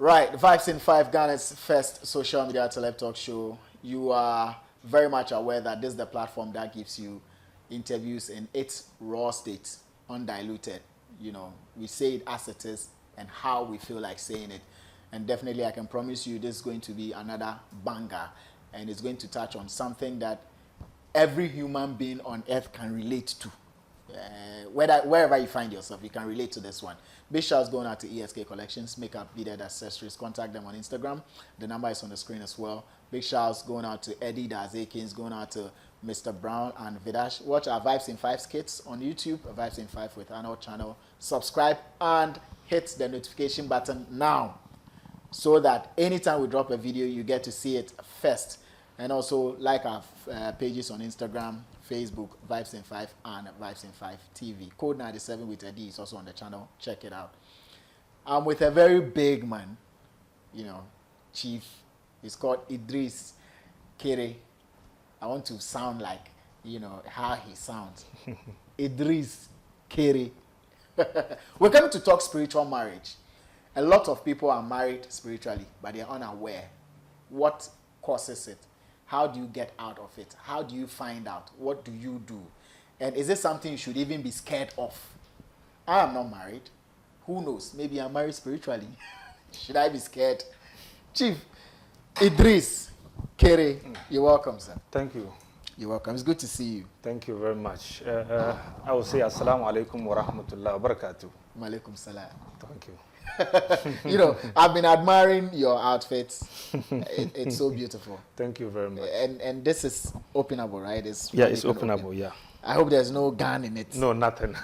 Right, Vibes in 5, Ghana's first social media celeb talk show. You are very much aware that this is the platform that gives you interviews in its raw state, undiluted. You know, we say it as it is and how we feel like saying it. And definitely I can promise you this is going to be another banger, and it's going to touch on something that every human being on earth can relate to. Wherever you find yourself, you can relate to this one. Big shouts going out to ESK Collections, makeup, beaded accessories. Contact them on Instagram. The number is on the screen as well. Big shouts going out to Eddie Dazekins, going out to Mr. Brown and Vidash. Watch our Vibes in 5 skits on YouTube, Vibes in 5 with Arnold channel. Subscribe and hit the notification button now, so that anytime we drop a video, you get to see it first. And also like our pages on Instagram, Facebook, Vibes in 5 and Vibes in 5 TV. Code 97 with Eddie is also on the channel. Check it out. I'm with a very big man, you know, Chief. He's called Idris Kere. I want to sound like, you know, how he sounds. Idris Kere. We're coming to talk spiritual marriage. A lot of people are married spiritually, but they're unaware. What causes it? How do you get out of it? How do you find out? What do you do? And is this something you should even be scared of? I am not married. Who knows? Maybe I'm married spiritually. Should I be scared? Chief Idris Kere, you're welcome, sir. Thank you. You're welcome. It's good to see you. Thank you very much. I will say Assalamu alaikum wa rahmatullahi wa barakatuh. Wa alaikum salam. Thank you. You know, I've been admiring your outfits. It's so beautiful. Thank you very much. And this is openable, right? It's openable, yeah. I hope there's no gun in it. No, nothing.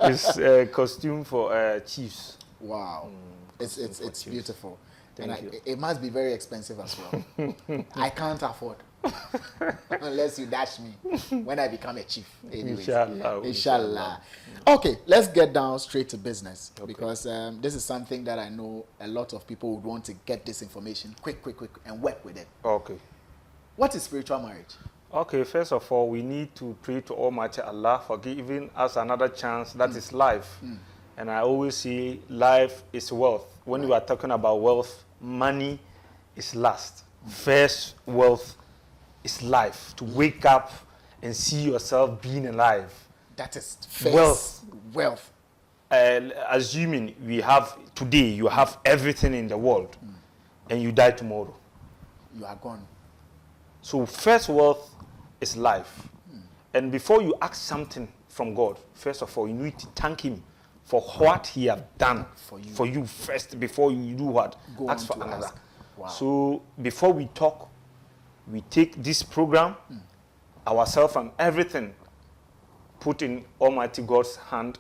It's a costume for chiefs. Wow. It's beautiful. Thank you. It must be very expensive as well. I can't afford. Unless you dash me when I become a chief. Anyways. Inshallah. Okay, let's get down straight to business. Okay. Because this is something that I know a lot of people would want to get this information quick, and work with it. Okay. What is spiritual marriage? Okay, first of all, we need to pray to Almighty Allah for giving us another chance. That is life. And I always say life is wealth. When you are talking about wealth, money is last. First wealth is life. To wake up and see yourself being alive. That is first wealth. Assuming we have today, you have everything in the world, and you die tomorrow. You are gone. So first wealth is life. And before you ask something from God, first of all, you need to thank Him for what He have done for you first, before you do what? Ask for another. Wow. So before we talk, we take this program, ourselves and everything, put in Almighty God's hand,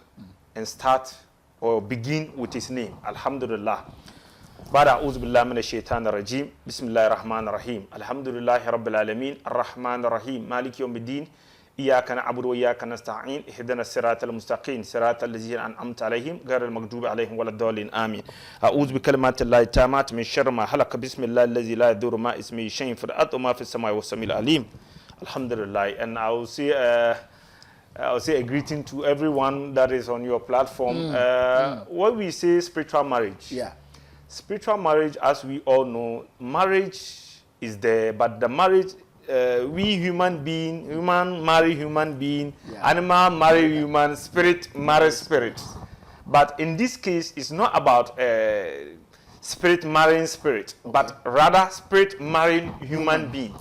and start or begin with His name. Alhamdulillah. بعد أعوذ بالله من الشيطان الرجيم بسم الله الرحمن الرحيم الحمد لله رب العالمين الرحمن الرحيم مالك يوم الدين إياك نعبد وإياك نستعين اهدنا الصراط المستقيم صراط الذين أنعمت عليهم غير المغضوب عليهم ولا الضالين آمين أعوذ بكلمات الله التامات من شر ما خلق بسم الله الذي لا يضر مع اسمه شيء في الأرض وما في السماء والسميع العليم Alhamdulillah. And I will say a greeting to everyone that is on your platform. What we say spiritual marriage. Yeah. Spiritual marriage, as we all know, marriage is there, but the marriage, we human marry human being, animal marry human, spirit marry spirit. But in this case, it's not about spirit marrying spirit, but rather spirit marrying human being,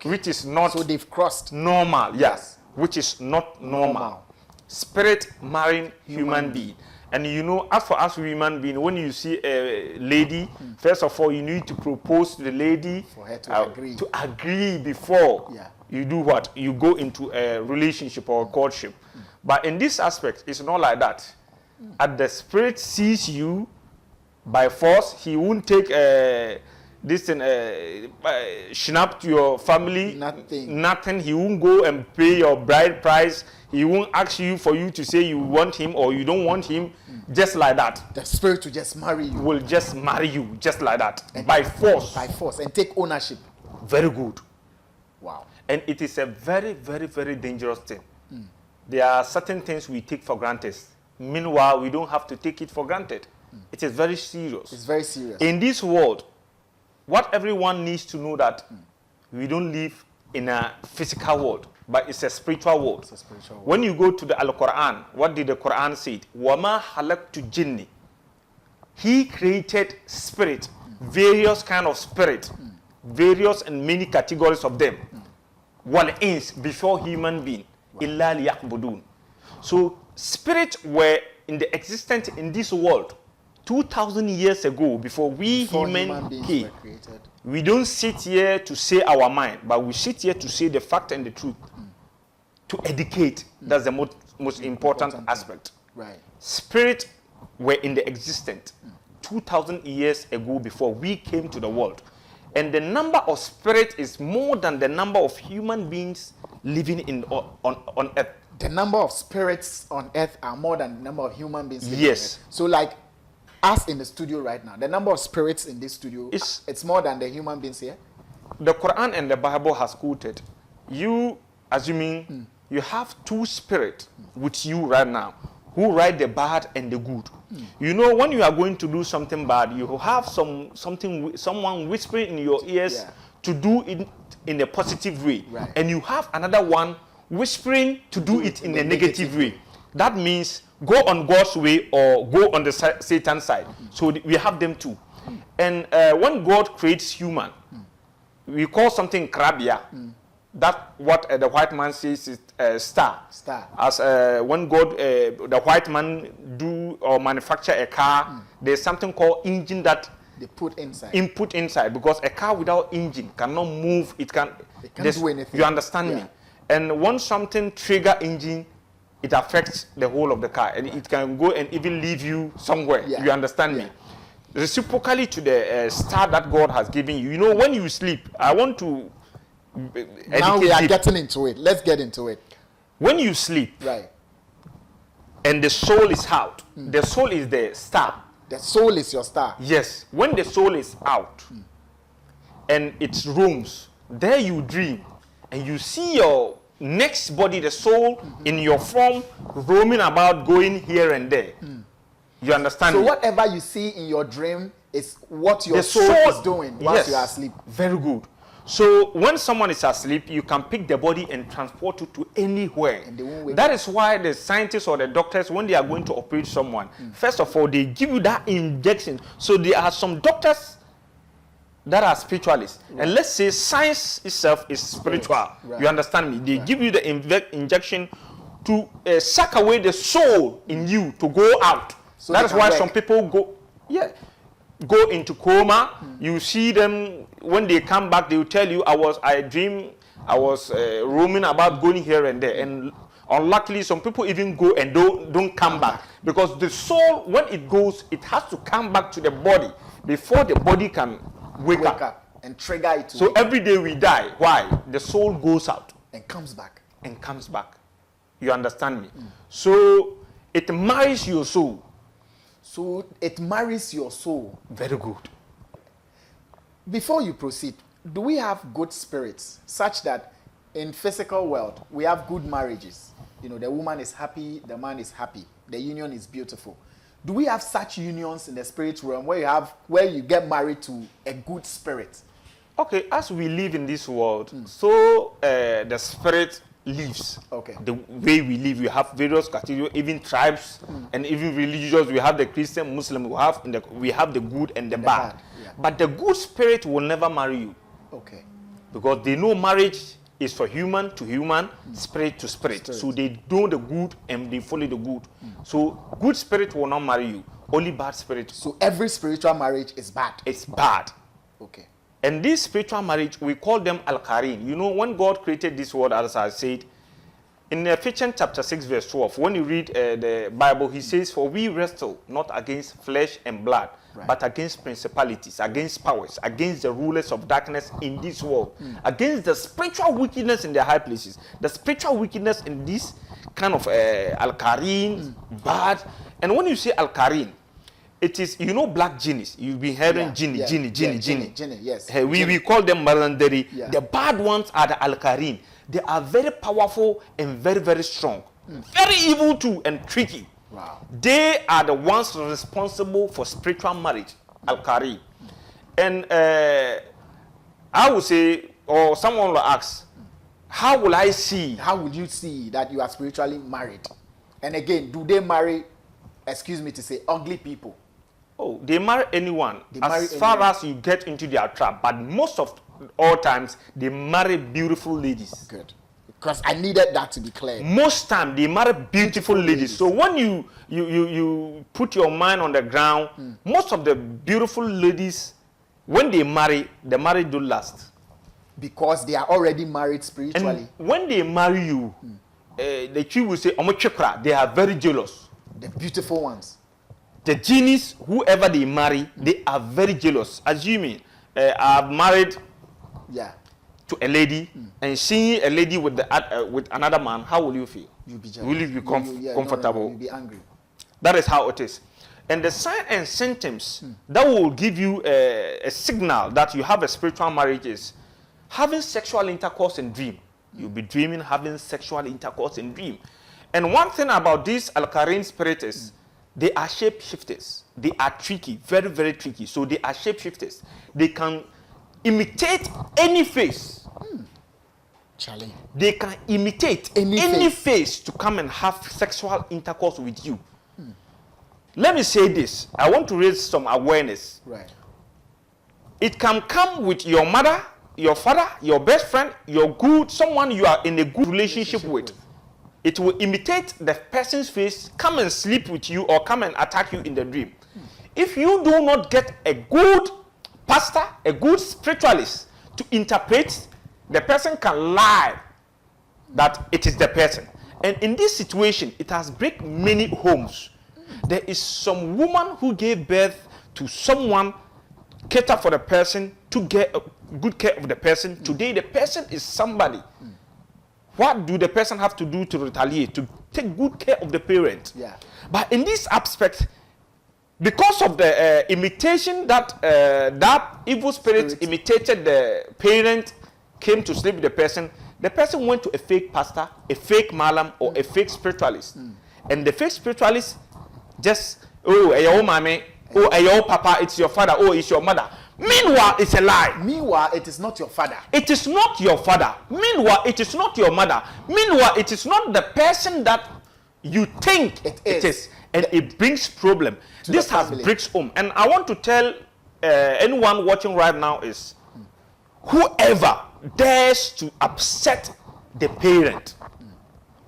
which is not. So they've crossed. Normal, yes, which is not normal. Spirit marrying human being. And you know, as for us human being, when you see a lady, first of all, you need to propose to the lady for her to agree. To agree before you do what? You go into a relationship or a courtship. But in this aspect, it's not like that. As the spirit sees you by force, he won't take this thing, snap to your family. Nothing. He won't go and pay your bride price. He won't ask you for you to say you want him or you don't want him, just like that. The spirit to just marry you. Will just marry you, just like that. And by force. By force. And take ownership. Very good. Wow. And it is a very, very, very dangerous thing. There are certain things we take for granted. Meanwhile, we don't have to take it for granted. It is very serious. It's very serious. In this world, what everyone needs to know that we don't live in a physical world, but it's a spiritual world. It's a spiritual world. When you go to the Al-Quran, what did the Quran say? وَمَا خَلَقْتُ jinni. He created spirit, various kind of spirit, various and many categories of them. Wal-ins, before human being. Illa liya'budun. So spirits were in the existence in this world 2,000 years ago, before human beings came. Were created. We don't sit here to say our mind, but we sit here to say the fact and the truth. To educate. That's the most important aspect. Right. Spirits were in the existence 2,000 years ago, before we came to the world. And the number of spirits is more than the number of human beings living on earth. The number of spirits on earth are more than the number of human beings living Yes. on earth. So like us in the studio right now, the number of spirits in this studio, it's more than the human beings here? The Quran and the Bible has quoted, you, assuming you have two spirits with you right now, who write the bad and the good. You know, when you are going to do something bad, you have someone whispering in your ears to do it in a positive way. Right. And you have another one whispering to do it in a negative way. That means go on God's way or go on the Satan side. So we have them too. And when God creates human, we call something crabia. That what the white man says is star. As when God, the white man do or manufacture a car, there's something called engine that they put inside. Input inside, because a car without engine cannot move. It can't do anything. You understand me? And once something trigger engine, it affects the whole of the car, and it can go and even leave you somewhere. You understand me? Reciprocally to the star that God has given you. You know, when you sleep, I want to. Now we are getting into it. Let's get into it. When you sleep, right, and the soul is out, the soul is the star. The soul is your star. Yes. When the soul is out and it roams, there you dream, and you see your next body, the soul, in your form, roaming about, going here and there. You understand? So me? whatever you see in your dream is what your soul is doing whilst you are asleep. Very good. So when someone is asleep, you can pick the body and transport it to anywhere. And they won't wake that up. is why the scientists or the doctors, when they are going to operate someone, first of all, they give you that injection. So there are some doctors that are spiritualists. Right. And let's say science itself is spiritual. Right. You understand me? They give you the injection to suck away the soul in you to go out. So that is why some people go into coma. You see them, when they come back, they will tell you, I dream I was roaming about, going here and there. And unluckily, some people even go and don't come back. Because the soul, when it goes, it has to come back to the body before the body can wake up and trigger it. So every day we die. Why? The soul goes out. And comes back. And comes back. You understand me? So it marries your soul. So it marries your soul. Very good. Before you proceed, do we have good spirits such that in physical world we have good marriages? You know, the woman is happy, the man is happy, the union is beautiful. Do we have such unions in the spirit realm where you get married to a good spirit? Okay, as we live in this world, so the spirit lives. Okay. The way we live, we have various categories, even tribes and even religious. We have the Christian, Muslim. We have the good and the bad. Yeah. But the good spirit will never marry you. Okay. Because they know marriage is for human to human, spirit to spirit. So they know the good and they follow the good. So good spirit will not marry you. Only bad spirit. So every spiritual marriage is bad. It's bad. Okay. And this spiritual marriage, we call them al-Qarin. You know, when God created this world, as I said, in Ephesians chapter 6, verse 12, when you read the Bible, he says, for we wrestle not against flesh and blood, but against principalities, against powers, against the rulers of darkness in this world, against the spiritual wickedness in the high places, the spiritual wickedness in this kind of al-Qarin, bad. And when you say al-Qarin, it is, you know, black genies. You've been hearing genie. Yes. We call them malandari. Yeah. The bad ones are the al-Qarin. They are very powerful and very, very strong. Very evil too and tricky. Wow. They are the ones responsible for spiritual marriage, Al-Kari. And I would say, or someone will ask, how will I see? How would you see that you are spiritually married? And again, do they marry, excuse me to say, ugly people? Oh, they marry anyone Marry far anyone. as you get into their trap. But most of all times, they marry beautiful ladies. Good. Because I needed that to be clear. Most time they marry beautiful ladies. So when you put your mind on the ground, most of the beautiful ladies, when they marry, the marriage don't last. Because they are already married spiritually. And when they marry you, the chief will say, they are very jealous. The beautiful ones. The genies, whoever they marry, they are very jealous. Assuming I've married to a lady and seeing a lady with with another man, how will you feel? You'll be jealous. Will you be comfortable? No, you'll be angry. That is how it is. And the sign and symptoms that will give you a signal that you have a spiritual marriage is having sexual intercourse in dream. You'll be dreaming, having sexual intercourse in dream. And one thing about these Al-Karim spirits is they are shapeshifters. They are tricky, very, very tricky. So they are shapeshifters. They can imitate any face. Charlie. They can imitate any face to come and have sexual intercourse with you. Let me say this. I want to raise some awareness. Right. It can come with your mother, your father, your best friend, someone you are in a good relationship with. It will imitate the person's face, come and sleep with you or come and attack you in the dream. If you do not get a good pastor, a good spiritualist to interpret, the person can lie that it is the person. And in this situation, it has break many homes. There is some woman who gave birth to someone, cater for the person, to get good care of the person. Today, the person is somebody. What do the person have to do to retaliate? To take good care of the parent. Yeah. But in this aspect, because of the imitation that that evil spirit imitated the parent, came to sleep with the person went to a fake pastor, a fake malam, or a fake spiritualist. And the fake spiritualist just, your mommy, your papa, it's your father, it's your mother. Meanwhile, it's a lie. Meanwhile, it is not your father. It is not your father. Meanwhile, it is not your mother. Meanwhile, it is not the person that you think it is. And it brings problem. This has brings home. And I want to tell anyone watching right now is, whoever dares to upset the parent,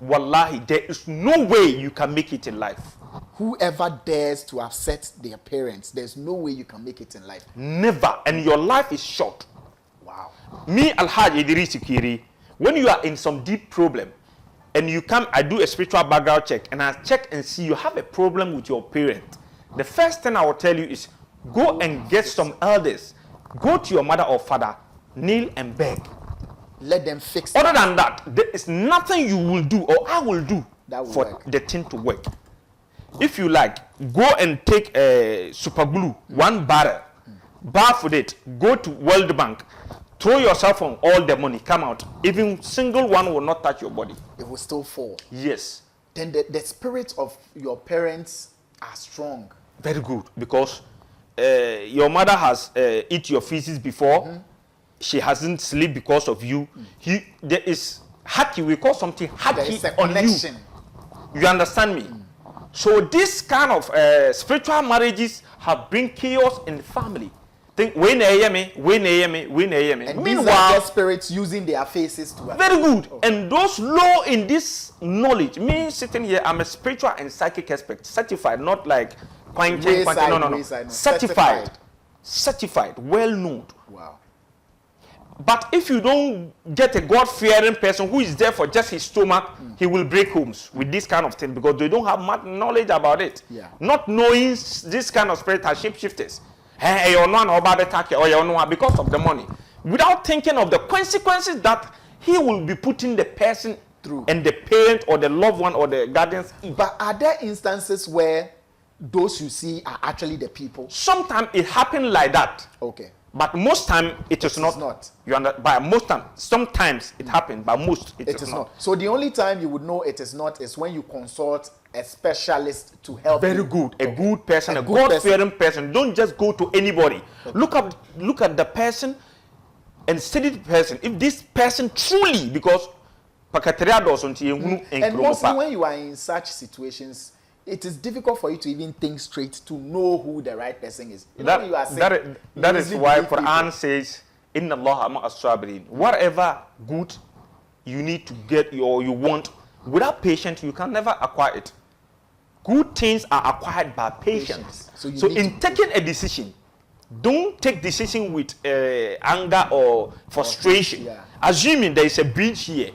wallahi, there is no way you can make it in life. Whoever dares to upset their parents, there's no way you can make it in life. Never. And your life is short. Wow. Me, Al-Hajj Idris Sikiri, when you are in some deep problem, and you come, I do a spiritual background check, and I check and see you have a problem with your parent. The first thing I will tell you is, go and get some elders. Go to your mother or father, kneel and beg. Let them fix it. Other than that, there is nothing you will do or I will do for the thing to work. If you like, go and take a super glue, 1 barrel, bath with it, go to World Bank, throw yourself on all the money, come out. Even single one will not touch your body. It will still fall. Yes. Then the spirits of your parents are strong. Very good, because your mother has eat your feces before. She hasn't slept because of you. There is haki, we call something haki on connection. You understand me? So this kind of spiritual marriages have bring chaos in the family. Think when and these are just spirits using their faces to very good. And those low in this knowledge, me sitting here, I'm a spiritual and psychic expert, certified, not like no. Certified, well known. Wow. But if you don't get a God-fearing person who is there for just his stomach, he will break homes with this kind of thing because they don't have much knowledge about it. Yeah. Not knowing this kind of spirit are shapeshifters. Hey, you're not about attack or you're not because of the money. Without thinking of the consequences that he will be putting the person through and the parent or the loved one or the guardians. But are there instances where those you see are actually the people? Sometimes it happens like that. Okay. But most time it is not. You understand? By most time, sometimes it happens, but most it is not. So the only time you would know it is not is when you consult a specialist to help Very you. good. A good person, a good God-fearing person. Don't just go to anybody. Okay. Look at the person and study the person. If this person truly, because and mostly when you are in such situations, it is difficult for you to even think straight to know who the right person is. You know, when you are sick, that is why Quran people. says, Inna Allah ma as-sabirin. Whatever good you need to get or you want, without patience, you can never acquire it. Good things are acquired by patience. So in taking a decision, don't take decision with anger or frustration. Yeah. Assuming there is a bridge here,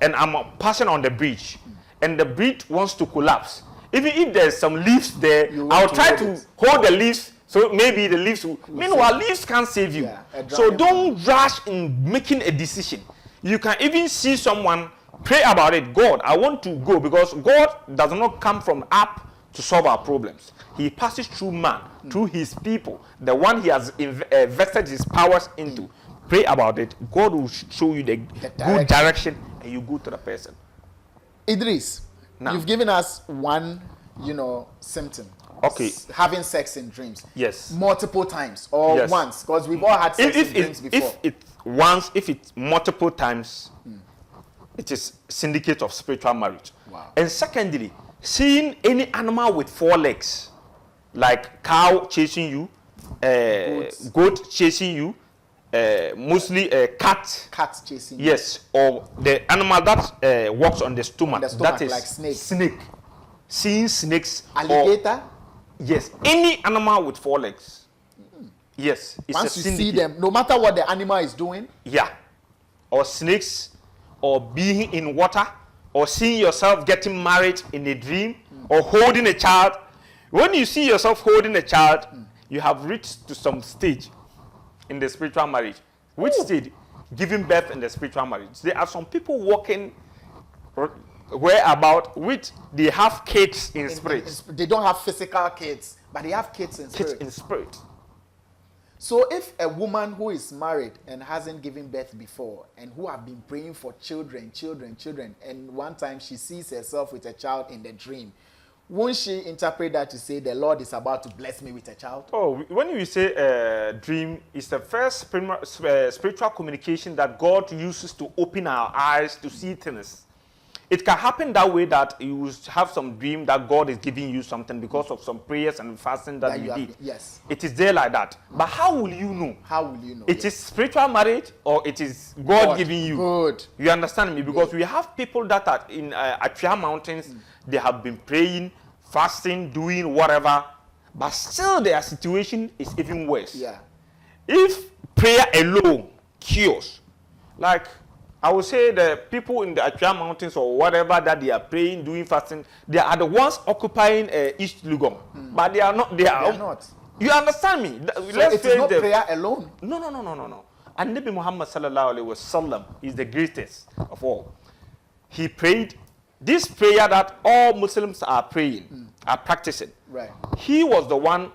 and I'm passing on the bridge, and the bridge wants to collapse. Even if there's some leaves there, I'll try to hold the leaves, so maybe the leaves will. Meanwhile, leaves can't save you. Yeah, so don't rush in making a decision. You can even see someone, pray about it. God, I want to go, because God does not come from up to solve our problems. He passes through man, through his people, the one he has invested his powers into. Pray about it. God will show you the good direction, and you go to the person. Idris, now, you've given us one, symptom. Okay. Having sex in dreams. Yes. Multiple times or once, because we've all had sex in dreams before. If it's multiple times, it is syndicate of spiritual marriage. Wow. And secondly, seeing any animal with 4 legs, like cow chasing you, goat chasing you, mostly a cat. Cat chasing. Yes, or the animal that walks on the stomach. That is like snake. Snake. Seeing snakes. Alligator. Yes, any animal with 4 legs. Yes, it's once a you syndicate. see them, no matter what the animal is doing. Yeah, or snakes, or being in water, or seeing yourself getting married in a dream, or holding a child. When you see yourself holding a child, you have reached to some stage in the spiritual marriage. Which stage? Giving birth in the spiritual marriage. There are some people walking whereabout which they have kids in spirit. They don't have physical kids, but they have kids in spirit. Kids in spirit. So if a woman who is married and hasn't given birth before, and who have been praying for children, and one time she sees herself with a child in the dream, won't she interpret that to say the Lord is about to bless me with a child? Oh, when you say dream, it's the first spiritual communication that God uses to open our eyes to see things. It can happen that way, that you have some dream that God is giving you something because of some prayers and fasting that you did. Yes. It is there like that. But how will you know? How will you know? It is spiritual marriage, or it is God giving you? Good. You understand me? Because we have people that are in Atria Mountains, they have been praying, fasting, doing whatever, but still their situation is even worse. Yeah. If prayer alone cures, like I would say the people in the Atria Mountains or whatever that they are praying, doing fasting, they are the ones occupying East Lugom. But they are not. They are not. You understand me? So it is not prayer alone. No. And Nabi Muhammad sallallahu alaihi wasallam is the greatest of all. He prayed this prayer that all Muslims are praying, are practicing. Right. He was the one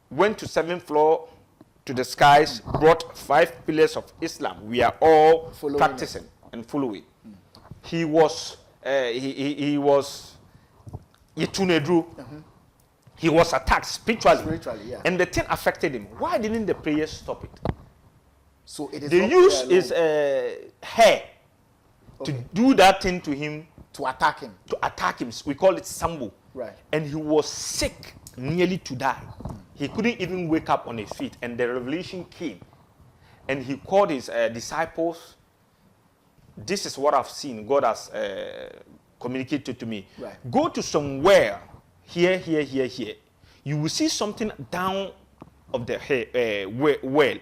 went to 7th floor to the skies, brought 5 pillars of Islam. We are all practicing and following. He was he was Yetunedru. He was attacked spiritually, yeah. And the thing affected him. Why didn't the prayers stop it? So it is they use his hair to do that thing to him. To attack him. We call it sambo. Right. And he was sick, nearly to die. He couldn't even wake up on his feet. And the revelation came. And he called his disciples. This is what I've seen. God has communicated to me. Right. Go to somewhere, here. You will see something down of the well.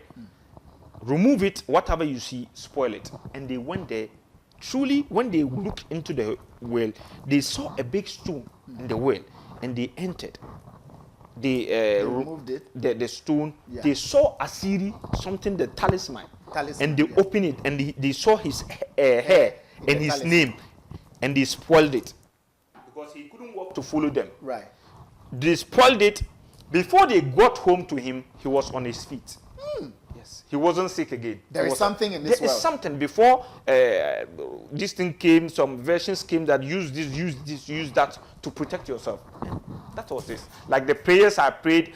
Remove it, whatever you see, spoil it. And they went there. Truly, when they looked into the well, they saw a big stone in the well, and they entered. They removed it. The stone. Yeah. They saw Asiri, something, the talisman. And they opened it, and they saw his hair and his name, and they spoiled it because he couldn't walk to follow them. Right. They spoiled it. Before they got home to him, he was on his feet. Yes. He wasn't sick again. There is something in this world. There is something. Before this thing came, some versions came that use that to protect yourself. And that was this. Like the prayers I prayed,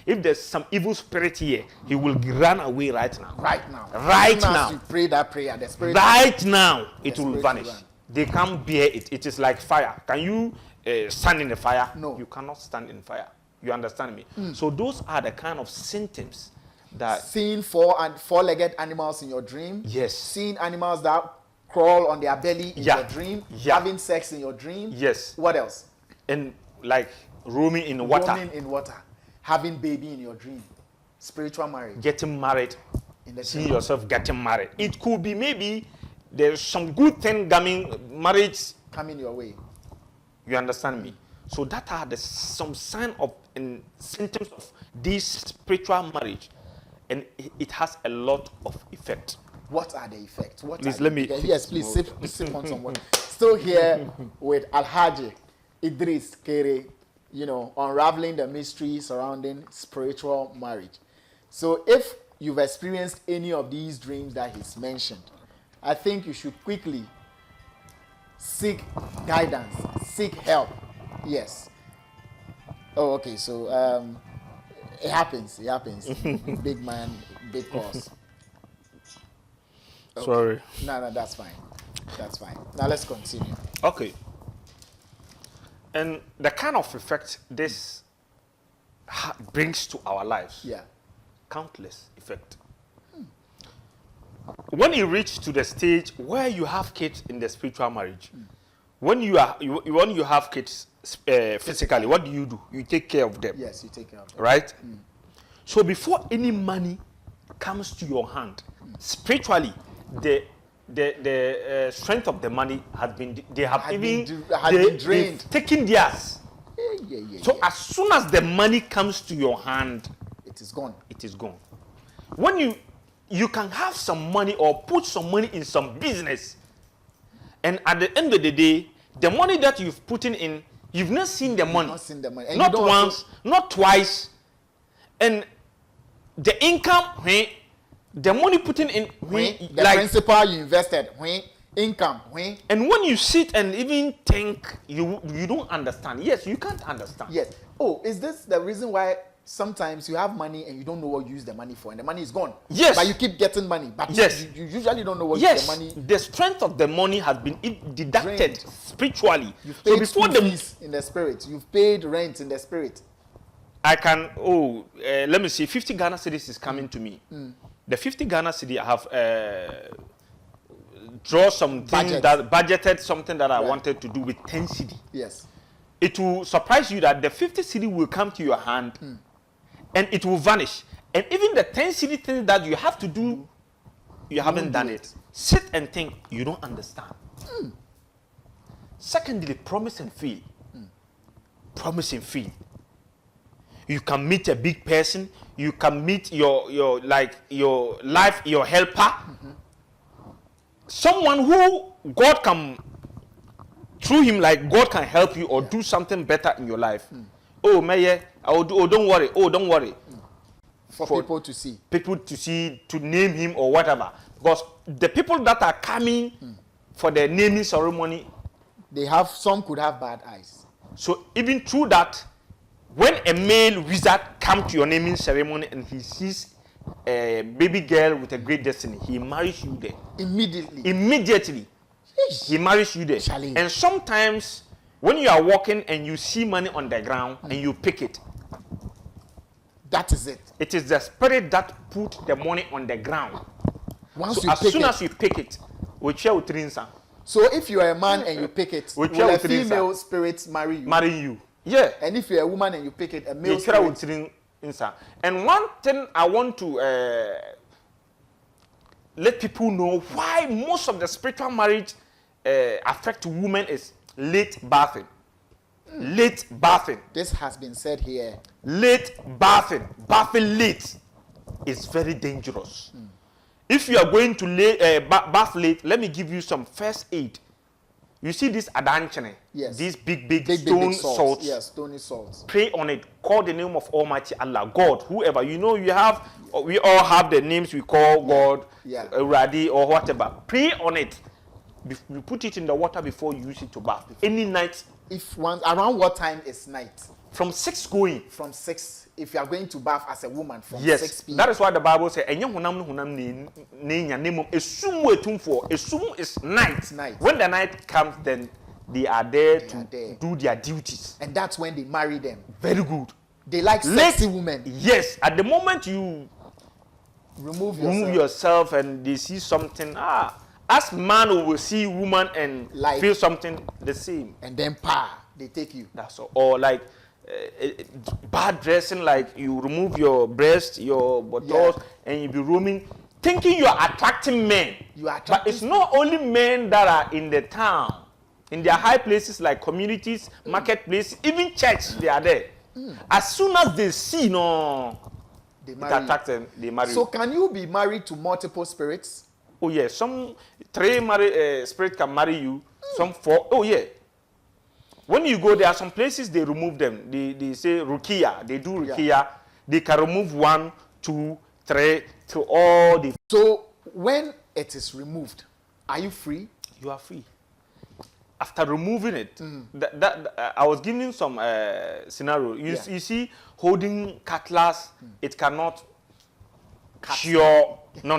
if there's some evil spirit here, he will run away right now. Right now. Right now. You pray that prayer, the spirit. Right now, it will vanish. They can't bear it. It is like fire. Can you stand in the fire? No. You cannot stand in fire. You understand me? So those are the kind of symptoms that... Seeing four-legged animals in your dream. Yes. Seeing animals that crawl on their belly in your dream. Yeah. Having sex in your dream. Yes. What else? And like roaming in water. Roaming in water. Having baby in your dream. Spiritual marriage. Getting married. Seeing yourself getting married. It could be maybe there's some good thing coming, marriage coming your way. You understand me? So that are some sign of and symptoms of this spiritual marriage, and it has a lot of effect. What are the effects? Please let me. Yes, please sip on someone. Still here with Alhaji Idris Kere, unraveling the mystery surrounding spiritual marriage. So if you've experienced any of these dreams that he's mentioned, I think you should quickly seek guidance, seek help. Yes. Oh, okay. So it happens. Big man, big cause. Okay. Sorry. No, that's fine. Now let's continue. Okay. And the kind of effect this brings to our lives. Yeah. Countless effect. When you reach to the stage where you have kids in the spiritual marriage, when you have kids physically, what do? You take care of them. Yes, you take care of them. Right? So before any money comes to your hand, spiritually, the strength of the money has been, they have been drained. They've taken theirs. So as soon as the money comes to your hand, it is gone. It is gone. When you can have some money or put some money in some business, and at the end of the day, the money that you've put in, you've not seen the money. And not once, not twice. And the income, the money put in, the principal you invested, income, and when you sit and even think, you don't understand. Yes, you can't understand. Yes. Oh, is this the reason why sometimes you have money and you don't know what you use the money for, and the money is gone? Yes. But you keep getting money, but yes, you usually don't know what yes, the money. The strength of the money has been deducted drained. Spiritually. You've paid school fees in the spirit. You've paid rent in the spirit. I can, let me see, 50 Ghana cedis is coming to me. The 50 Ghana cedi, I have draw something that budgeted something that I wanted to do with 10 cedi. Yes. It will surprise you that the 50 cedi will come to your hand and it will vanish. And even the 10 cedi thing that you have to do, you haven't done it. Sit and think, you don't understand. Secondly, promise and fail. Promise and fail. You can meet a big person. You can meet your helper. Someone who God can, through him, like God can help you or do something better in your life. Oh, Mayor, don't worry. Oh, don't worry. For people to see. People to see, to name him or whatever. Because the people that are coming for the naming ceremony, some could have bad eyes. So even through that, when a male wizard comes to your naming ceremony and he sees a baby girl with a great destiny, he marries you there. Immediately. He marries you there. Challenge. And sometimes when you are walking and you see money on the ground and you pick it, that is it. It is the spirit that put the money on the ground. Once so as soon as you pick it, we share with Rinsa. So if you are a man and you pick it, will a female spirit marry you? Marry you. Yeah. And if you're a woman and you pick it, a male spirit. And one thing I want to let people know why most of the spiritual marriage affect women is late birthing. Late birthing. This has been said here. Late birthing. Birthing late is very dangerous. If you are going to birth late, let me give you some first aid You see this adanchene, yes, these big stone salts. Yes, stony salts. Pray on it. Call the name of Almighty Allah, God, whoever. You know, we all have the names we call God, Radi or whatever. Pray on it. You put it in the water before you use it to bath. Any night. Around what time is night? From 6 going. From 6. If you are going to bath as a woman from 6 p.m. That is why the Bible says, Esum is night. When the night comes, then they are there to do their duties. And that's when they marry them. Very good. They like sexy women. Yes. At the moment you remove yourself and they see something, as man will see woman and feel something the same. And then they take you. That's all. Or like bad dressing, like you remove your breast, your buttocks, and you be roaming, thinking you are attracting men. But it's not only men that are in the town, in their high places like communities, marketplaces, even church, they are there. As soon as they see, they attract them, they marry. So can you be married to multiple spirits? Oh yeah, some 3 spirits can marry you, some 4. Oh yeah. When you go, there are some places they remove them. They say rukia. They do rukia. Yeah. They can remove 1, 2, 3 to all the. So when it is removed, are you free? You are free. After removing it, I was giving some scenario. You see, holding cutlass, it cannot cure. No.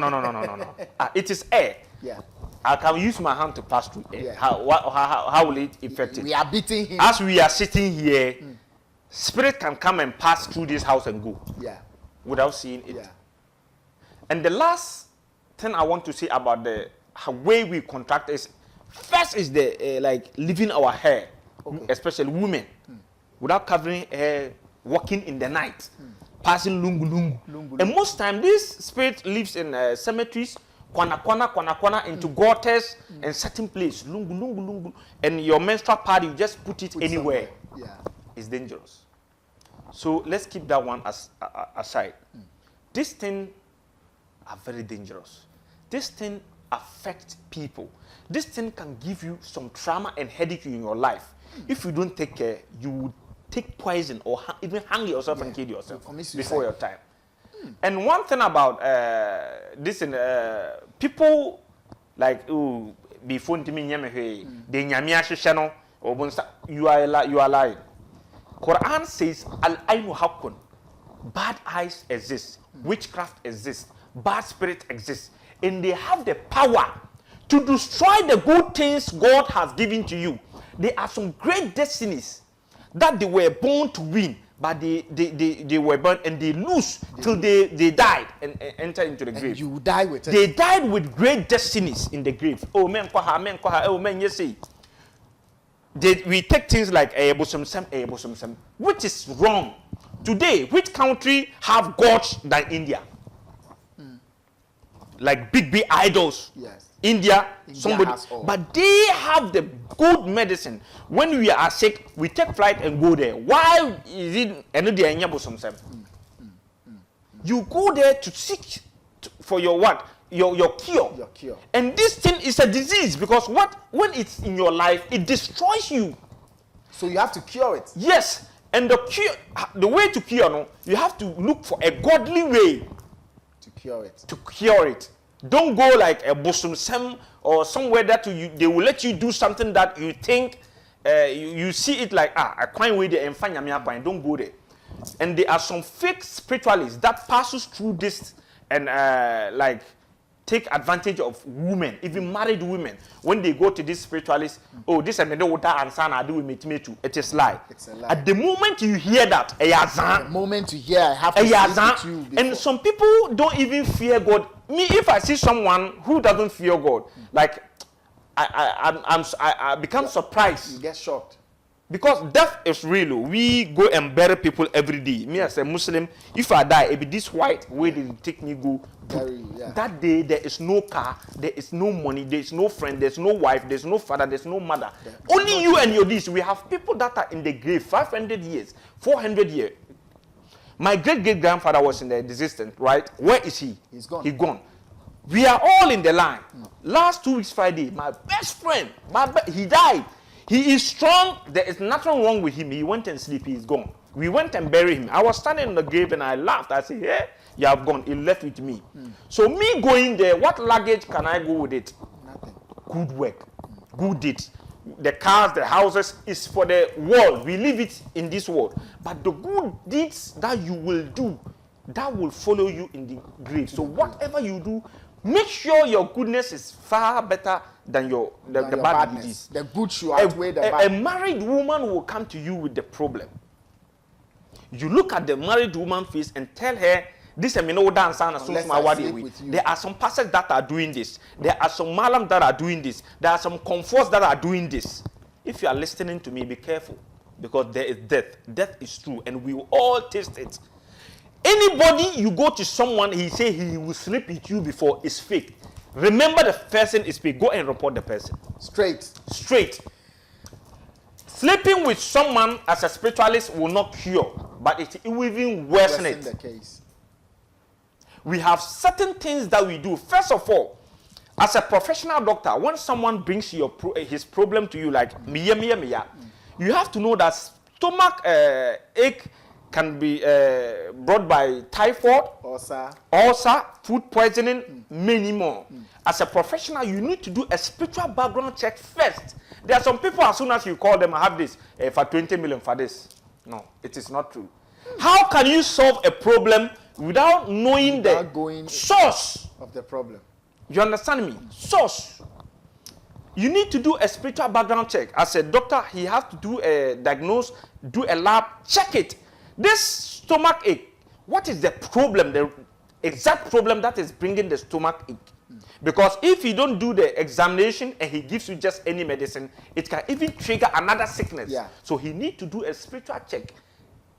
It is air. Yeah. I can use my hand to pass through air. Yeah. How will it affect it? We are beating him. As we are sitting here, spirit can come and pass through this house and go. Yeah. Without seeing it. Yeah. And the last thing I want to say about the way we contract is, first is the like leaving our hair, especially women, without covering hair, walking in the night, passing lungu. And most time this spirit lives in cemeteries, kwana into gutters and certain place, lungu. And your menstrual pad, you just put it anywhere. Yeah. It's dangerous. So let's keep that one aside. This thing are very dangerous. This thing affect people. This thing can give you some trauma and headache in your life. If you don't take care, you will take poison or even hang yourself and kill yourself before your time. And one thing about this, people like before you are lying. Quran says al-ainu haqqun. Bad eyes exist, witchcraft exists, bad spirit exists, and they have the power to destroy the good things God has given to you. There are some great destinies that they were born to win, but they were born and they lose till they died and enter into the grave. And you die with it. They died with great destinies in the grave. Oh men, oh men, yes say. We take things like which is wrong. Today, which country have gods than India? Like big idols. Yes. India somebody, but they have the good medicine. When we are sick, we take flight and go there. Why is it? You go there to seek for your what? Your cure. Your cure. And this thing is a disease because when it's in your life, it destroys you. So you have to cure it. Yes, and the way to cure, you have to look for a godly way to cure it. To cure it. Don't go like a bosum or somewhere that they will let you do something that you think you see it like I can't wait there and find me. Don't go there. And there are some fake spiritualists that passes through this and like take advantage of women, even married women. When they go to this spiritualist, this is what I do with me too. It is lie. It's a lie. At the moment you hear that, the moment you hear, I have to speak to you before. And some people don't even fear God. Me, if I see someone who doesn't fear God, like I become surprised. You get shocked. Because death is real. We go and bury people every day. Me as a Muslim, if I die, it be this white way they take me go. That day there is no car, there is no money, there is no friend, there's no wife, there's no father, there's no mother. Only you and your this. We have people that are in the grave 500 years, 400 years. My great-great-grandfather was in the existence, right? Where is he? He's gone. He's gone. We are all in the line. Last 2 weeks Friday, my best friend, he died. He is strong. There is nothing wrong with him. He went and sleep. He is gone. We went and buried him. I was standing in the grave and I laughed. I said, hey, you have gone. He left with me. So me going there, what luggage can I go with it? Nothing. Good work. Good deeds. The cars, the houses is for the world. We leave it in this world. But the good deeds that you will do, that will follow you in the grave. So whatever you do, make sure your goodness is far better than the bad deeds. The good should outweigh the bad. A married woman will come to you with the problem. You look at the married woman's face and tell her, this is no dance and there are some pastors that are doing this. There are some malams that are doing this. There are some comforts that are doing this. If you are listening to me, be careful, because there is death. Death is true, and we will all taste it. Anybody you go to someone, he say he will sleep with you before, is fake. Remember the person is fake. Go and report the person. Straight. Sleeping with someone as a spiritualist will not cure, but it will even worsen it. The case. We have certain things that we do. First of all, as a professional doctor, when someone brings his problem to you, like you have to know that stomach ache can be brought by typhoid, ulcer, food poisoning, many more. As a professional, you need to do a spiritual background check first. There are some people, as soon as you call them, I have this for 20 million for this. No, it is not true. How can you solve a problem without knowing the source of the problem? You understand me? Source. You need to do a spiritual background check. As a doctor, he has to do a diagnose, do a lab, check it. This stomach ache, what is the problem, the exact problem that is bringing the stomach ache? Because if you don't do the examination and he gives you just any medicine, it can even trigger another sickness. Yeah. So he needs to do a spiritual check.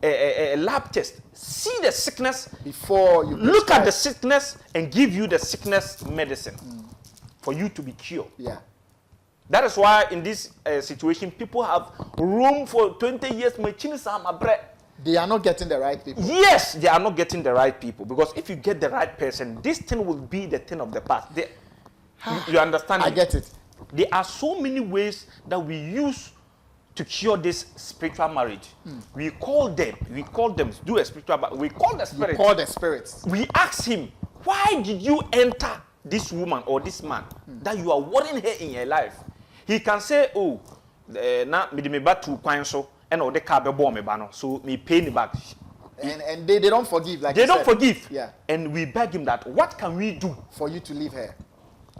A lab test, see the sickness before you look at the sickness and give you the sickness medicine for you to be cured. Yeah. That is why in this situation, people have room for 20 years. They are not getting the right people. Yes, they are not getting the right people, because if you get the right person, this thing will be the thing of the past. You understand? I get it. There are so many ways that we use to cure this spiritual marriage. We call them, do a spiritual, we call the spirit. You call the spirits. We ask him, why did you enter this woman or this man that you are worrying her in your life? He can say, oh, na me back to so and or the car be bomb me bano, so me pay me back. And they don't forgive, like they don't forgive. Yeah. And we beg him that, what can we do for you to leave her?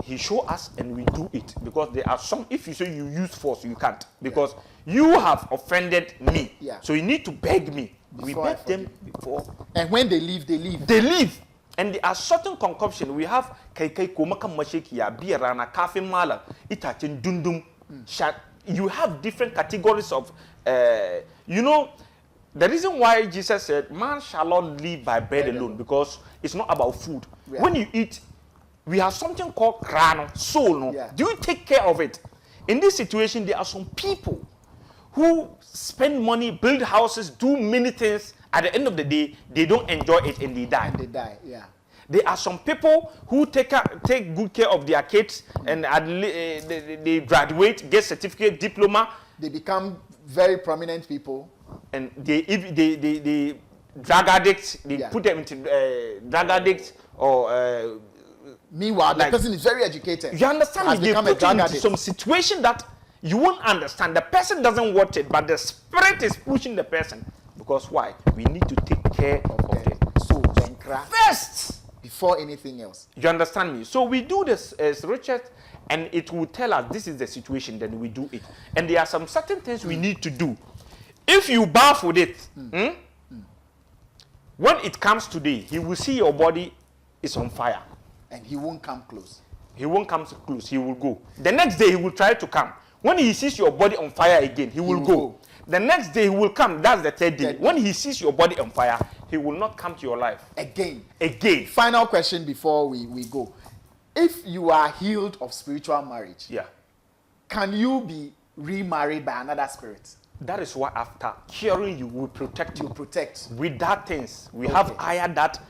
He show us and we do it, because there are some, if you say you use force, you can't, because you have offended me. Yeah. So you need to beg me. We Before beg them before. And when they leave, they leave. They leave. And there are certain concoctions. We have kai komaka mashekia, bierana, kafe mala, itachin dundum. You have different categories of, you know, the reason why Jesus said, man shall not live by bread alone, because it's not about food. Yeah. When you eat, we have something called krano, soul. No? Yeah. Do you take care of it? In this situation, there are some people who spend money, build houses, do many things. At the end of the day, they don't enjoy it and they die. Yeah. There are some people who take good care of their kids and they graduate, get certificate, diploma. They become very prominent people. And they drug addicts, they put them into drug addicts or... meanwhile, the person is very educated. You understand? They put you into some situation that you won't understand. The person doesn't want it, but the spirit is pushing the person. Because why? We need to take care of the soul first before anything else. You understand me? So we do this as Richard, and it will tell us this is the situation, then we do it. And there are some certain things we need to do. If you bath with it, when it comes today, he will see your body is on fire. And he won't come close. He won't come close. He will go. The next day, he will try to come. When he sees your body on fire again, he will go. The next day, he will come. That's the third day. When he sees your body on fire, he will not come to your life. Again. Final question before we go. If you are healed of spiritual marriage, can you be remarried by another spirit? That is why after curing you, will protect you. Protect. With that things, we have iron that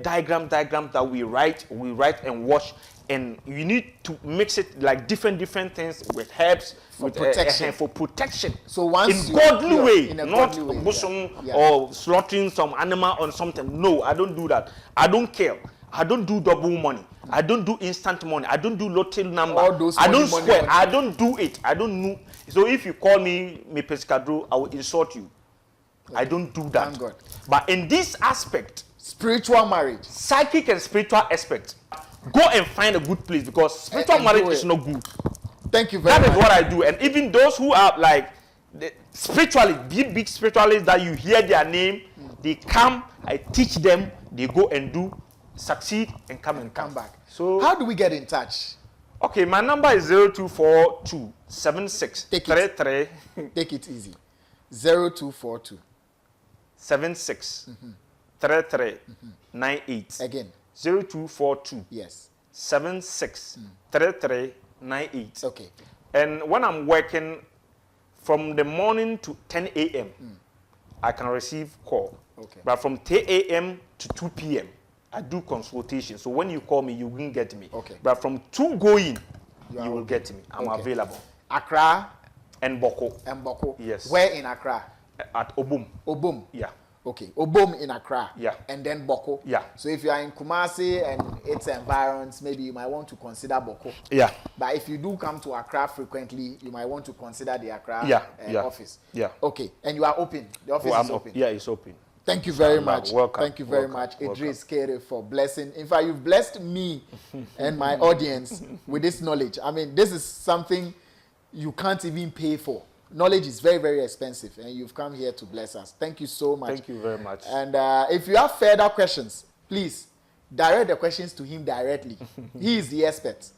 diagram that we write and wash, and you need to mix it like different things with herbs for protection. For protection. So once in godly way, in a not godly way, bosom yeah. or slaughtering some animal or something. No, I don't do that. I don't kill. I don't do double money. I don't do instant money. I don't do lottery number. All those I don't money, swear. money. I don't do it. I don't know. So if you call me pescador, I will insult you. Okay. I don't do that. Thank God. But in this aspect, spiritual marriage, psychic and spiritual aspect, go and find a good place, because spiritual marriage is not good. Thank you very much. That is what I do. And even those who are like spiritually, big spiritualists that you hear their name, they come, I teach them, they go and do, succeed and come back. So how do we get in touch? Okay, my number is 0242 76 Take it easy. 0242 76 33 98. Again. 0242 yes 76 33 98. Okay. And when I'm working from the morning to 10 a.m., I can receive call. Okay. But from 10 a.m. to 2 p.m., I do consultation. So when you call me, you won't get me. Okay. But from 2 going, you will get me. I'm available. Accra and Boko. Yes. Where in Accra? At Obum. Obum. Yeah. Okay. Obum in Accra. Yeah. And then Boko. Yeah. So if you are in Kumasi and its environs, maybe you might want to consider Boko. Yeah. But if you do come to Accra frequently, you might want to consider the Accra office. Yeah. Okay. And you are open. The office is open. Yeah, it's open. Thank you very much. Welcome. Thank you very much, Idris Kere, for blessing. In fact, you've blessed me and my audience with this knowledge. I mean, this is something you can't even pay for. Knowledge is very, very expensive, and you've come here to bless us. Thank you so much. Thank you very much. And if you have further questions, please direct the questions to him directly. He is the expert.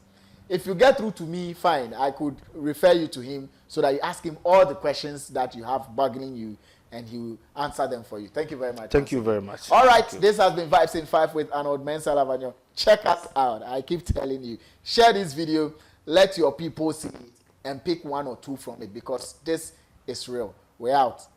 If you get through to me, fine. I could refer you to him so that you ask him all the questions that you have bugging you, and he will answer them for you. Thank you very much. Thank you very much. All right, this has been Vibes in 5 with Arnold Elavanyo. Check us out. I keep telling you. Share this video. Let your people see it and pick one or two from it, because this is real. We're out.